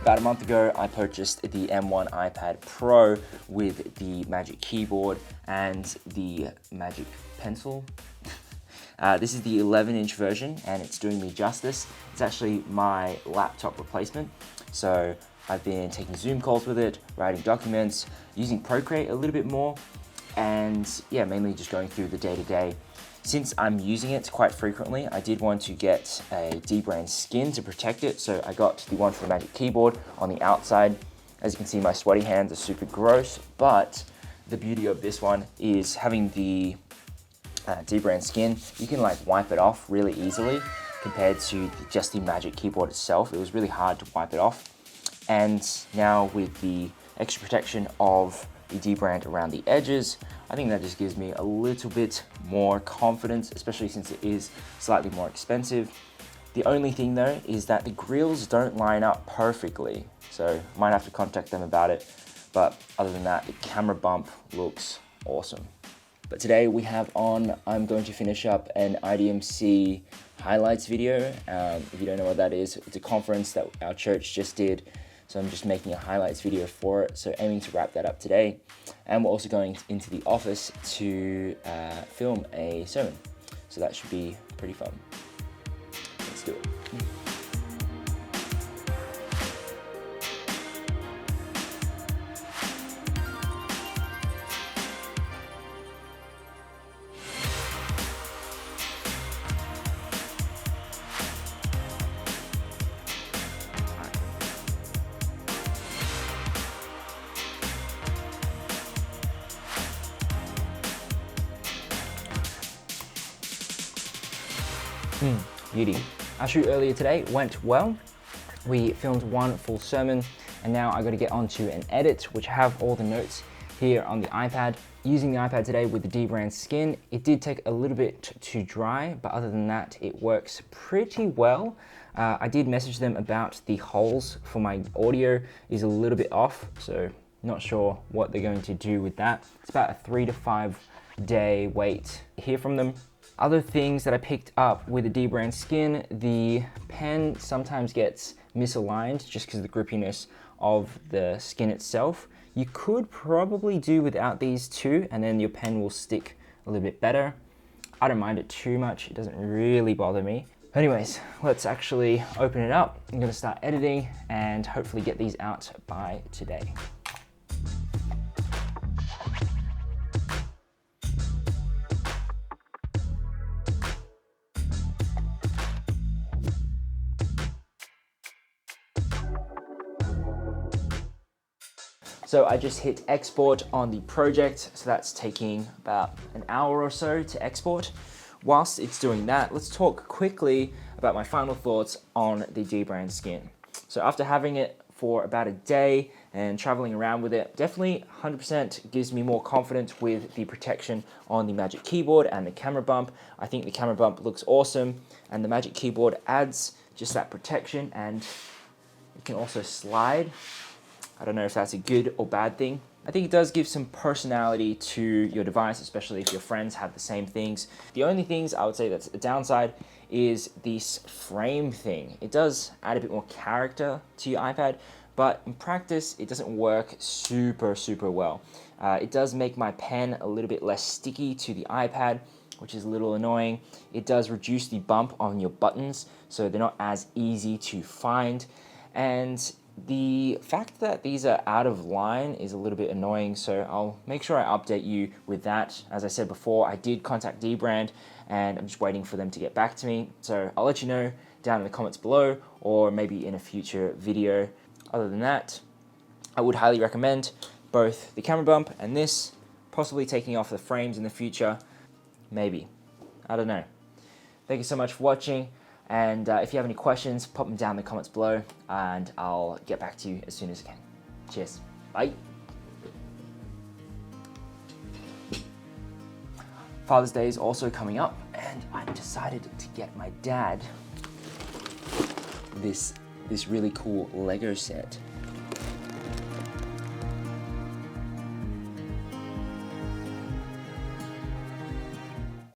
About a month ago, I purchased the M1 iPad Pro with the Magic Keyboard and the Magic Pencil. This is the 11-inch version and it's doing me justice. It's actually my laptop replacement. So I've been taking Zoom calls with it, writing documents, using Procreate a little bit more, and yeah, mainly just going through the day-to-day. Since I'm using it quite frequently, I did want to get a Dbrand skin to protect it, so I got the one for the Magic Keyboard on the outside. As you can see, my sweaty hands are super gross, but the beauty of this one is having the Dbrand skin, you can like wipe it off really easily compared to just the Magic Keyboard itself. It was really hard to wipe it off. And now with the extra protection of the Dbrand around the edges, I think that just gives me a little bit more confidence, especially since it is slightly more expensive. The only thing though is that the grills don't line up perfectly, so I might have to contact them about it. But other than that, the camera bump looks awesome. But today we have on, I'm going to finish up an IDMC highlights video. If you don't know what that is, it's a conference that our church just did. So I'm just making a highlights video for it. So aiming to wrap that up today. And we're also going into the office to film a sermon. So that should be pretty fun. Let's do it. Beauty. Our shoot earlier today went well. We filmed one full sermon and now I got to get onto an edit, which have all the notes here on the iPad. Using the iPad today with the Dbrand skin, it did take a little bit to dry, but other than that, it works pretty well. I did message them about the holes for my audio is a little bit off, so not sure what they're going to do with that. It's about a 3 to 5 day wait to hear from them. Other things that I picked up with the Dbrand skin, the pen sometimes gets misaligned just because of the grippiness of the skin itself. You could probably do without these two and then your pen will stick a little bit better. I don't mind it too much, it doesn't really bother me. Anyways, let's actually open it up. I'm gonna start editing and hopefully get these out by today. So I just hit export on the project, so that's taking about an hour or so to export. Whilst it's doing that, let's talk quickly about my final thoughts on the Dbrand skin. So after having it for about a day and traveling around with it, definitely 100% gives me more confidence with the protection on the Magic Keyboard and the camera bump. I think the camera bump looks awesome and the Magic Keyboard adds just that protection and it can also slide. I don't know if that's a good or bad thing. I think it does give some personality to your device, especially if your friends have the same things. The only things I would say that's a downside is this frame thing. It does add a bit more character to your iPad, but in practice, it doesn't work super well. It does make my pen a little bit less sticky to the iPad, which is a little annoying. It does reduce the bump on your buttons, so they're not as easy to find. And the fact that these are out of line is a little bit annoying, so I'll make sure I update you with that. As I said before, I did contact Dbrand and I'm just waiting for them to get back to me. So I'll let you know down in the comments below or maybe in a future video. Other than that, I would highly recommend both the camera bump and this, possibly taking off the frames in the future. Maybe. I don't know. Thank you so much for watching. And if you have any questions, pop them down in the comments below and I'll get back to you as soon as I can. Cheers. Bye. Father's Day is also coming up and I decided to get my dad this really cool Lego set.